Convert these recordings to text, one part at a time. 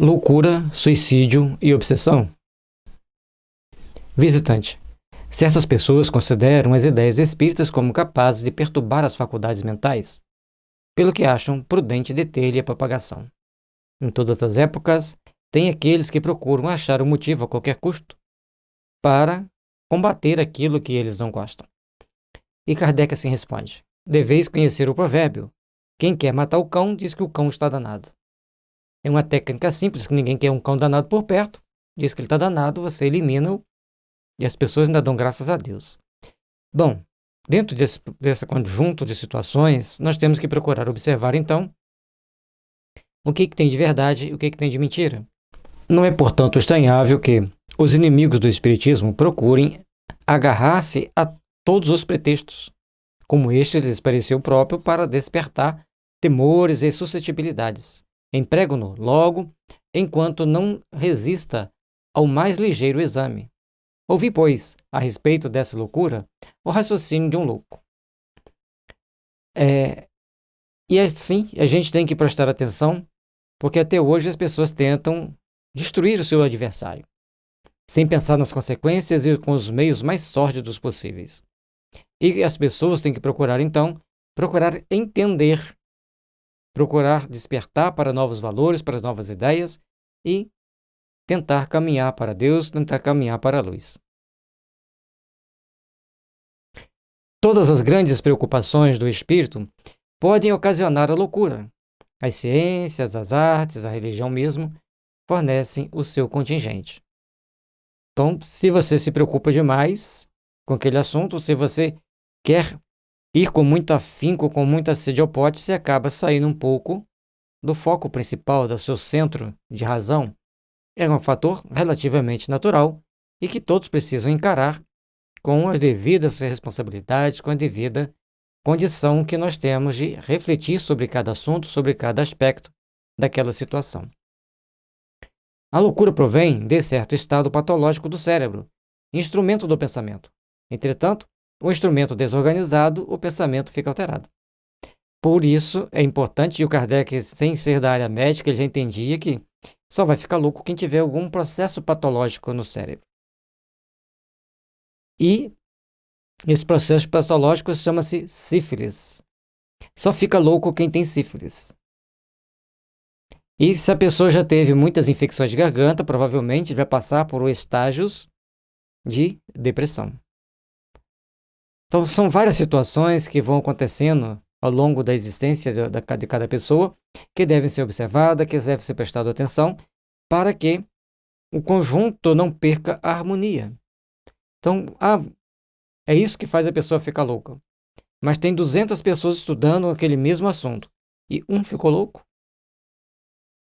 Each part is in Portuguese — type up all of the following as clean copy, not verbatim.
Loucura, suicídio e obsessão. Visitante. Certas pessoas consideram as ideias espíritas como capazes de perturbar as faculdades mentais, pelo que acham prudente deter-lhe a propagação. Em todas as épocas, tem aqueles que procuram achar um motivo a qualquer custo para combater aquilo que eles não gostam. E Kardec assim responde: deveis conhecer o provérbio: quem quer matar o cão diz que o cão está danado. É uma técnica simples, que ninguém quer um cão danado por perto, diz que ele está danado, você elimina-o e as pessoas ainda dão graças a Deus. Bom, dentro desse conjunto de situações, nós temos que procurar observar, então, o que tem de verdade e o que tem de mentira. Não é, portanto, estranhável que os inimigos do Espiritismo procurem agarrar-se a todos os pretextos, como este lhes pareceu próprio, para despertar temores e suscetibilidades. Empregam-no logo, enquanto não resista ao mais ligeiro exame. Ouvi, pois, a respeito dessa loucura, o raciocínio de um louco. E assim, a gente tem que prestar atenção, porque até hoje as pessoas tentam destruir o seu adversário, sem pensar nas consequências e com os meios mais sórdidos possíveis. E as pessoas têm que procurar, então, entender, procurar despertar para novos valores, para novas ideias e tentar caminhar para Deus, tentar caminhar para a luz. Todas as grandes preocupações do espírito podem ocasionar a loucura. As ciências, as artes, a religião mesmo, fornecem o seu contingente. Então, se você se preocupa demais com aquele assunto, se você quer ir com muito afinco, com muita sede ao pote, você acaba saindo um pouco do foco principal, do seu centro de razão. É um fator relativamente natural e que todos precisam encarar com as devidas responsabilidades, com a devida condição que nós temos de refletir sobre cada assunto, sobre cada aspecto daquela situação. A loucura provém de certo estado patológico do cérebro, instrumento do pensamento. Entretanto, o instrumento desorganizado, o pensamento fica alterado. Por isso, é importante, e o Kardec, sem ser da área médica, ele já entendia que só vai ficar louco quem tiver algum processo patológico no cérebro. E esse processo patológico chama-se sífilis. Só fica louco quem tem sífilis. E se a pessoa já teve muitas infecções de garganta, provavelmente vai passar por estágios de depressão. Então, são várias situações que vão acontecendo ao longo da existência de cada pessoa, que devem ser observadas, que devem ser prestado atenção, para que o conjunto não perca a harmonia. Então, é isso que faz a pessoa ficar louca. Mas tem 200 pessoas estudando aquele mesmo assunto, e um ficou louco.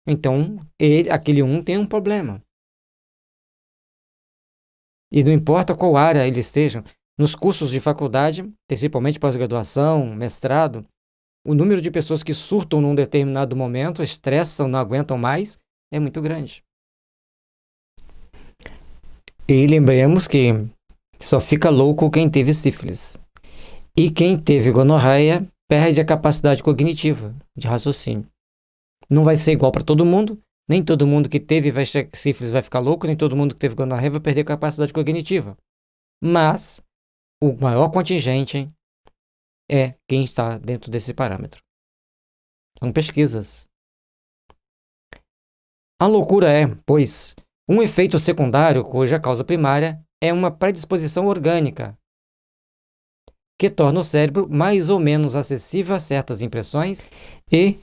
Então, aquele um tem um problema. E não importa qual área eles estejam, nos cursos de faculdade, principalmente pós-graduação, mestrado, o número de pessoas que surtam num determinado momento, estressam, não aguentam mais, é muito grande. E lembremos que só fica louco quem teve sífilis. E quem teve gonorreia perde a capacidade cognitiva de raciocínio. Não vai ser igual para todo mundo, nem todo mundo que teve sífilis vai ficar louco, nem todo mundo que teve gonorreia vai perder a capacidade cognitiva. Mas o maior contingente é quem está dentro desse parâmetro. São pesquisas. A loucura é, pois, um efeito secundário cuja causa primária é uma predisposição orgânica que torna o cérebro mais ou menos acessível a certas impressões, e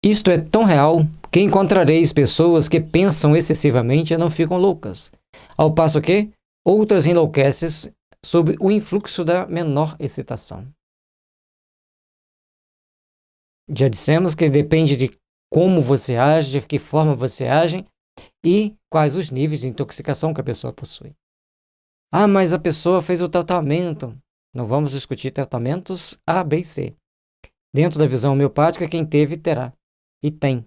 isto é tão real que encontrareis pessoas que pensam excessivamente e não ficam loucas, ao passo que outras enlouquecem sob o influxo da menor excitação. Já dissemos que depende de como você age, de que forma você age e quais os níveis de intoxicação que a pessoa possui. Mas a pessoa fez o tratamento. Não vamos discutir tratamentos A, B e C. Dentro da visão homeopática, quem teve, terá. E tem.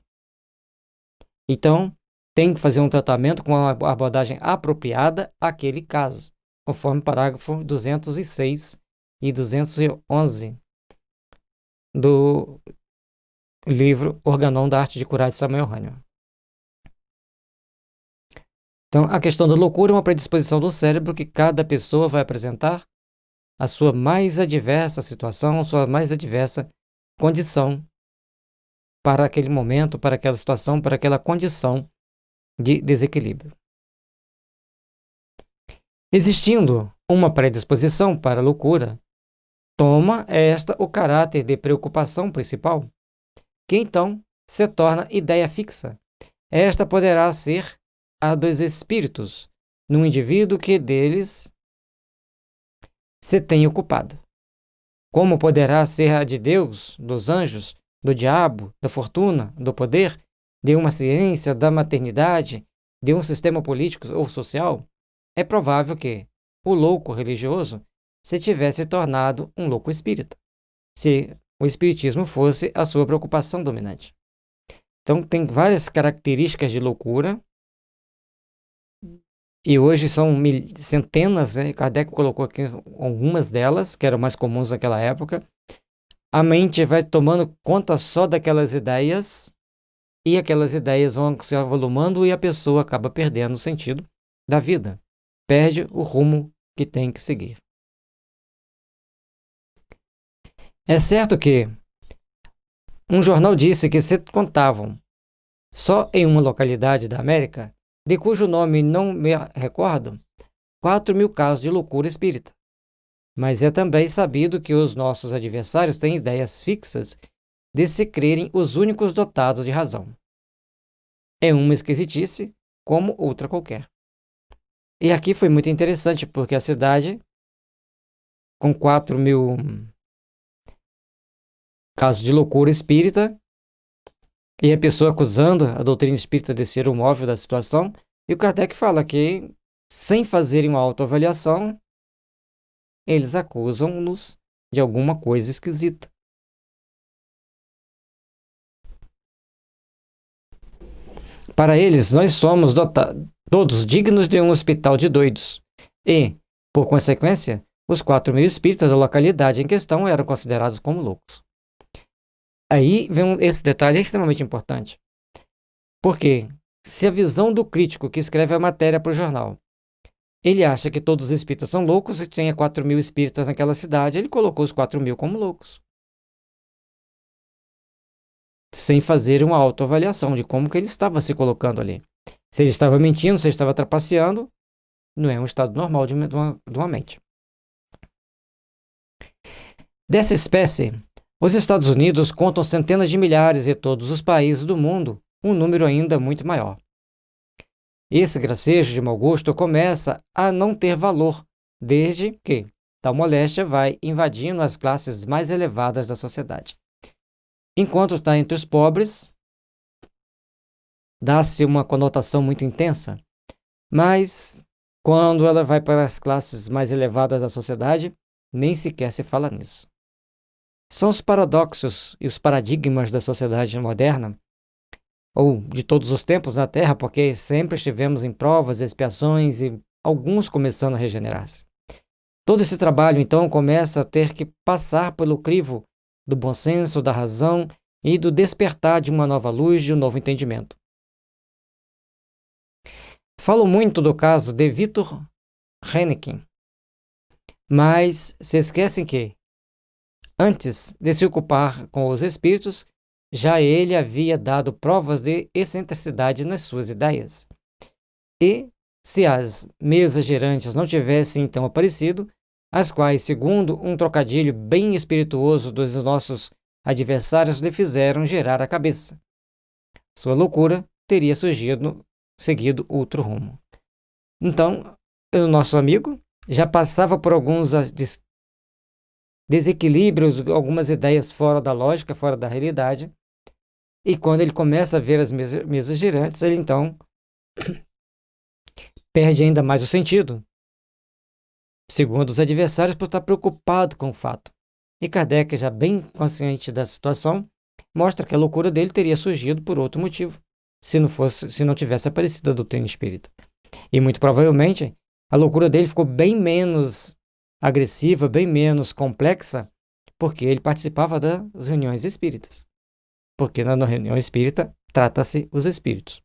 Então, tem que fazer um tratamento com uma abordagem apropriada àquele caso, conforme parágrafo 206 e 211 do livro Organon da Arte de Curar, de Samuel Hahnemann. Então, a questão da loucura é uma predisposição do cérebro que cada pessoa vai apresentar a sua mais adversa situação, a sua mais adversa condição para aquele momento, para aquela situação, para aquela condição de desequilíbrio. Existindo uma predisposição para a loucura, toma esta o caráter de preocupação principal, que então se torna ideia fixa. Esta poderá ser a dos espíritos, num indivíduo que deles se tem ocupado. Como poderá ser a de Deus, dos anjos, do diabo, da fortuna, do poder, de uma ciência, da maternidade, de um sistema político ou social? É provável que o louco religioso se tivesse tornado um louco espírita, se o espiritismo fosse a sua preocupação dominante. Então, tem várias características de loucura, e hoje são centenas, né? Kardec colocou aqui algumas delas, que eram mais comuns naquela época. A mente vai tomando conta só daquelas ideias, e aquelas ideias vão se avolumando e a pessoa acaba perdendo o sentido da vida. Perde o rumo que tem que seguir. É certo que um jornal disse que se contavam, só em uma localidade da América, de cujo nome não me recordo, 4.000 casos de loucura espírita. Mas é também sabido que os nossos adversários têm ideias fixas de se crerem os únicos dotados de razão. É uma esquisitice como outra qualquer. E aqui foi muito interessante, porque a cidade, com 4.000 casos de loucura espírita, e a pessoa acusando a doutrina espírita de ser o móvel da situação, e o Kardec fala que, sem fazerem uma autoavaliação, eles acusam-nos de alguma coisa esquisita. Para eles, nós somos todos dignos de um hospital de doidos. E, por consequência, os 4.000 espíritas da localidade em questão eram considerados como loucos. Aí vem esse detalhe extremamente importante. Porque, se a visão do crítico que escreve a matéria para o jornal, ele acha que todos os espíritas são loucos e tinha 4.000 espíritas naquela cidade, ele colocou os 4.000 como loucos. Sem fazer uma autoavaliação de como que ele estava se colocando ali. Se ele estava mentindo, se ele estava trapaceando, não é um estado normal de uma mente. Dessa espécie, os Estados Unidos contam centenas de milhares e todos os países do mundo, um número ainda muito maior. Esse gracejo de mau gosto começa a não ter valor, desde que tal moléstia vai invadindo as classes mais elevadas da sociedade. Enquanto está entre os pobres, dá-se uma conotação muito intensa, mas quando ela vai para as classes mais elevadas da sociedade, nem sequer se fala nisso. São os paradoxos e os paradigmas da sociedade moderna, ou de todos os tempos na Terra, porque sempre estivemos em provas, expiações e alguns começando a regenerar-se. Todo esse trabalho, então, começa a ter que passar pelo crivo do bom senso, da razão e do despertar de uma nova luz, de um novo entendimento. Falo muito do caso de Victor Heineken, mas se esquecem que, antes de se ocupar com os espíritos, já ele havia dado provas de excentricidade nas suas ideias. E, se as mesas girantes não tivessem então aparecido, as quais, segundo um trocadilho bem espirituoso dos nossos adversários, lhe fizeram girar a cabeça, sua loucura teria seguido outro rumo. Então, o nosso amigo já passava por alguns desequilíbrios, algumas ideias fora da lógica, fora da realidade, e quando ele começa a ver as mesas girantes, ele então perde ainda mais o sentido, segundo os adversários, por estar preocupado com o fato. E Kardec, já bem consciente da situação, mostra que a loucura dele teria surgido por outro motivo, se não tivesse aparecido a doutrina espírita. E muito provavelmente a loucura dele ficou bem menos agressiva, bem menos complexa, porque ele participava das reuniões espíritas. Porque na reunião espírita trata-se os espíritos.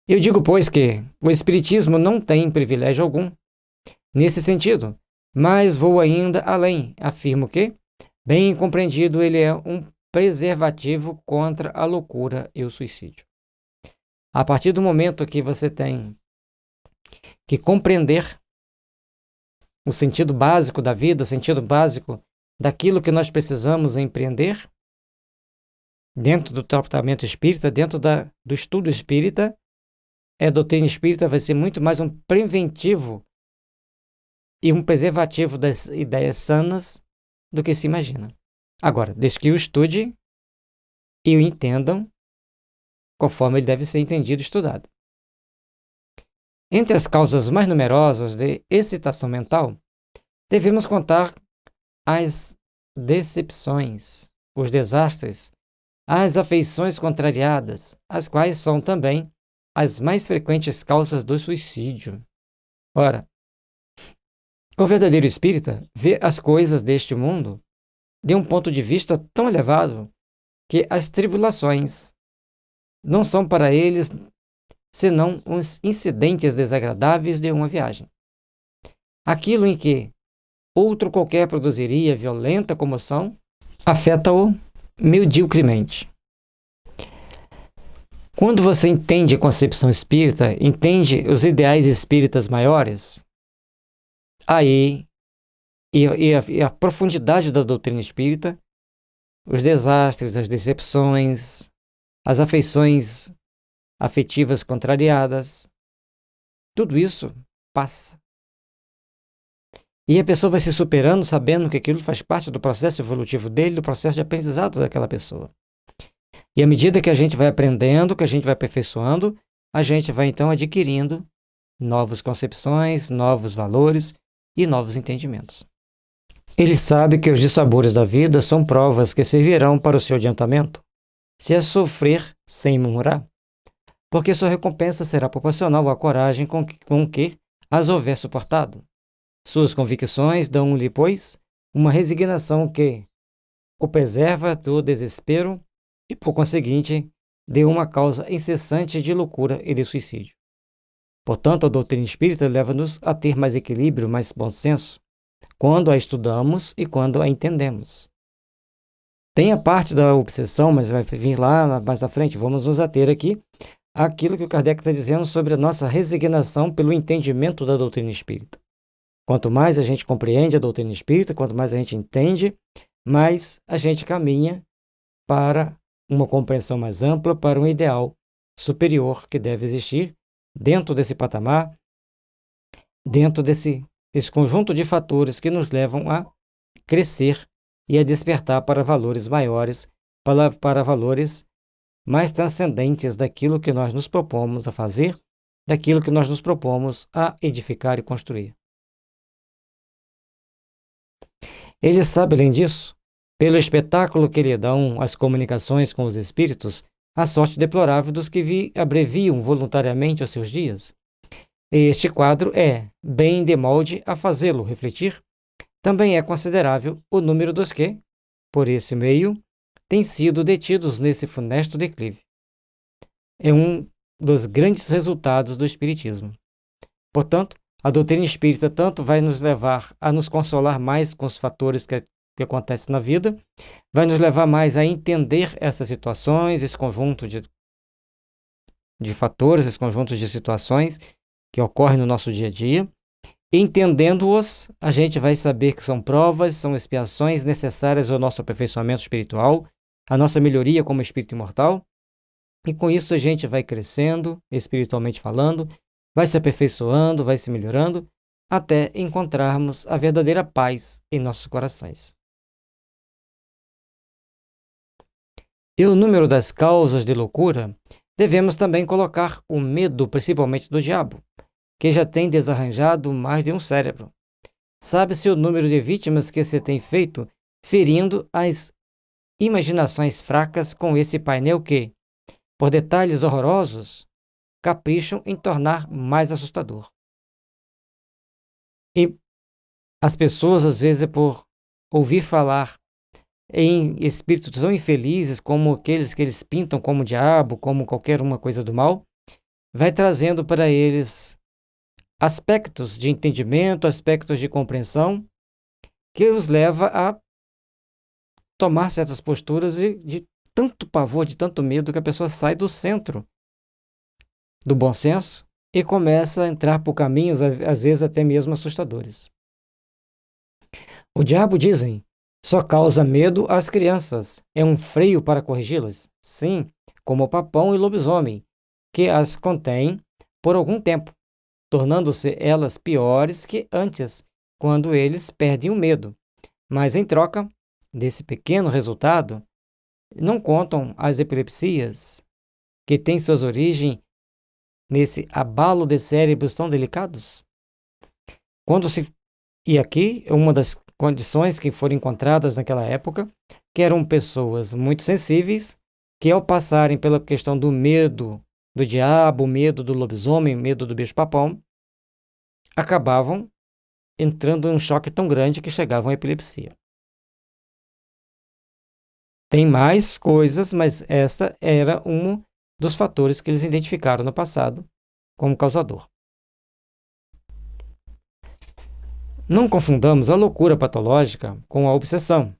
Eu digo, pois, que o Espiritismo não tem privilégio algum nesse sentido, mas vou ainda além. Afirmo que, bem compreendido, ele é um preservativo contra a loucura e o suicídio. A partir do momento que você tem que compreender o sentido básico da vida, o sentido básico daquilo que nós precisamos empreender, dentro do tratamento espírita, dentro do estudo espírita, a doutrina espírita vai ser muito mais um preventivo e um preservativo das ideias sanas do que se imagina. Agora, desde que o estude e o entendam conforme ele deve ser entendido e estudado. Entre as causas mais numerosas de excitação mental, devemos contar as decepções, os desastres, as afeições contrariadas, as quais são também as mais frequentes causas do suicídio. Ora, o verdadeiro espírita vê as coisas deste mundo de um ponto de vista tão elevado que as tribulações não são para eles senão uns incidentes desagradáveis de uma viagem. Aquilo em que outro qualquer produziria violenta comoção, afeta-o mediocremente. Quando você entende a concepção espírita, entende os ideais espíritas maiores, aí, e a profundidade da doutrina espírita, os desastres, as decepções, as afeições afetivas contrariadas, tudo isso passa. E a pessoa vai se superando, sabendo que aquilo faz parte do processo evolutivo dele, do processo de aprendizado daquela pessoa. E à medida que a gente vai aprendendo, que a gente vai aperfeiçoando, a gente vai então adquirindo novas concepções, novos valores e novos entendimentos. Ele sabe que os dissabores da vida são provas que servirão para o seu adiantamento, se é sofrer sem murmurar, porque sua recompensa será proporcional à coragem com que as houver suportado. Suas convicções dão-lhe, pois, uma resignação que o preserva do desespero e, por conseguinte, de uma causa incessante de loucura e de suicídio. Portanto, a doutrina espírita leva-nos a ter mais equilíbrio, mais bom senso, quando a estudamos e quando a entendemos. Tem a parte da obsessão, mas vai vir lá mais à frente. Vamos nos ater aqui àquilo que o Kardec está dizendo sobre a nossa resignação pelo entendimento da doutrina espírita. Quanto mais a gente compreende a doutrina espírita, quanto mais a gente entende, mais a gente caminha para uma compreensão mais ampla, para um ideal superior que deve existir dentro desse patamar, dentro desse conjunto de fatores que nos levam a crescer e a despertar para valores maiores, para valores mais transcendentes daquilo que nós nos propomos a fazer, daquilo que nós nos propomos a edificar e construir. Ele sabe, além disso, pelo espetáculo que lhe dão as comunicações com os espíritos, a sorte deplorável dos que abreviam voluntariamente os seus dias. Este quadro é bem de molde a fazê-lo refletir. Também é considerável o número dos que, por esse meio, têm sido detidos nesse funesto declive. É um dos grandes resultados do Espiritismo. Portanto, a doutrina espírita tanto vai nos levar a nos consolar mais com os fatores que acontecem na vida, vai nos levar mais a entender essas situações, esse conjunto de fatores, esse conjunto de situações que ocorrem no nosso dia a dia. Entendendo-os, a gente vai saber que são provas, são expiações necessárias ao nosso aperfeiçoamento espiritual, à nossa melhoria como espírito imortal, e com isso a gente vai crescendo, espiritualmente falando, vai se aperfeiçoando, vai se melhorando, até encontrarmos a verdadeira paz em nossos corações. E o número das causas de loucura, devemos também colocar o medo, principalmente do diabo, que já tem desarranjado mais de um cérebro. Sabe-se o número de vítimas que se tem feito ferindo as imaginações fracas com esse painel que, por detalhes horrorosos, capricham em tornar mais assustador. E as pessoas, às vezes, por ouvir falar em espíritos tão infelizes como aqueles que eles pintam como diabo, como qualquer uma coisa do mal, vai trazendo para eles aspectos de entendimento, aspectos de compreensão, que os leva a tomar certas posturas de tanto pavor, de tanto medo, que a pessoa sai do centro do bom senso e começa a entrar por caminhos, às vezes até mesmo assustadores. O diabo, dizem, só causa medo às crianças. É um freio para corrigi-las? Sim, como o papão e lobisomem, que as contém por algum tempo, tornando-se elas piores que antes, quando eles perdem o medo. Mas, em troca desse pequeno resultado, não contam as epilepsias, que têm suas origens nesse abalo de cérebros tão delicados? E aqui, uma das condições que foram encontradas naquela época, que eram pessoas muito sensíveis, que ao passarem pela questão do medo do diabo, medo do lobisomem, medo do bicho-papão, acabavam entrando em um choque tão grande que chegavam à epilepsia. Tem mais coisas, mas essa era um dos fatores que eles identificaram no passado como causador. Não confundamos a loucura patológica com a obsessão.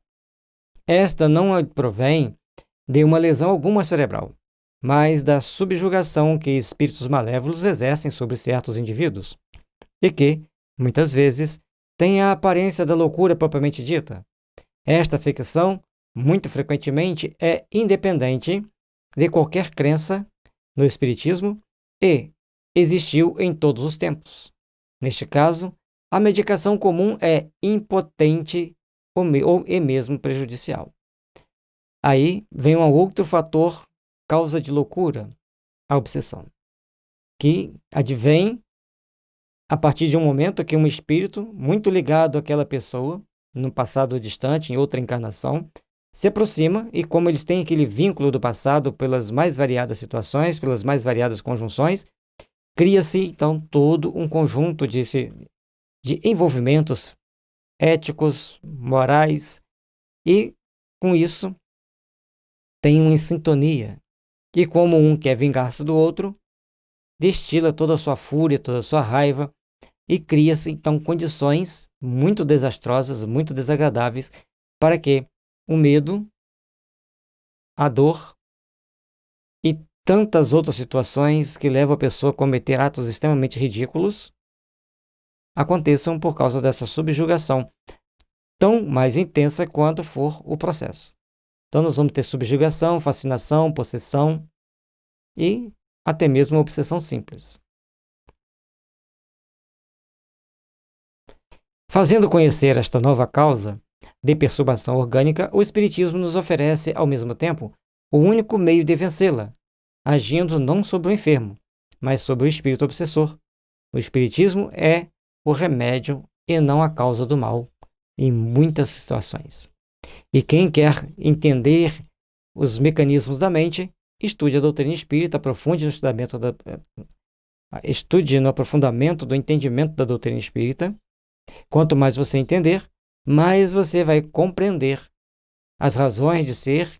Esta não provém de uma lesão alguma cerebral, mas da subjugação que espíritos malévolos exercem sobre certos indivíduos, e que, muitas vezes, tem a aparência da loucura propriamente dita. Esta afecção, muito frequentemente, é independente de qualquer crença no espiritismo e existiu em todos os tempos. Neste caso, a medicação comum é impotente e mesmo prejudicial. Aí vem um outro fator, causa de loucura, a obsessão, que advém a partir de um momento que um espírito muito ligado àquela pessoa, no passado distante, em outra encarnação, se aproxima e, como eles têm aquele vínculo do passado pelas mais variadas situações, pelas mais variadas conjunções, cria-se então todo um conjunto de envolvimentos éticos, morais, e com isso tem uma sintonia. E como um quer vingar-se do outro, destila toda a sua fúria, toda a sua raiva, e cria-se então condições muito desastrosas, muito desagradáveis, para que o medo, a dor e tantas outras situações que levam a pessoa a cometer atos extremamente ridículos aconteçam por causa dessa subjugação, tão mais intensa quanto for o processo. Então nós vamos ter subjugação, fascinação, possessão e até mesmo uma obsessão simples. Fazendo conhecer esta nova causa de perturbação orgânica, o Espiritismo nos oferece, ao mesmo tempo, o único meio de vencê-la, agindo não sobre o enfermo, mas sobre o espírito obsessor. O Espiritismo é o remédio e não a causa do mal, em muitas situações. E quem quer entender os mecanismos da mente, estude a doutrina espírita, estude no aprofundamento do entendimento da doutrina espírita. Quanto mais você entender, mais você vai compreender as razões de ser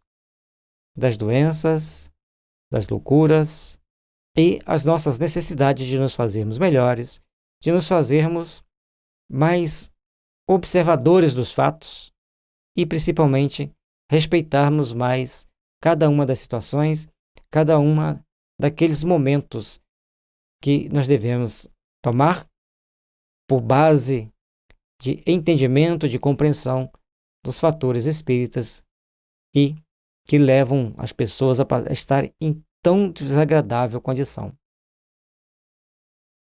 das doenças, das loucuras e as nossas necessidades de nos fazermos melhores, de nos fazermos mais observadores dos fatos e, principalmente, respeitarmos mais cada uma das situações, cada uma daqueles momentos que nós devemos tomar por base de entendimento, de compreensão dos fatores espíritas e que levam as pessoas a estar em tão desagradável condição.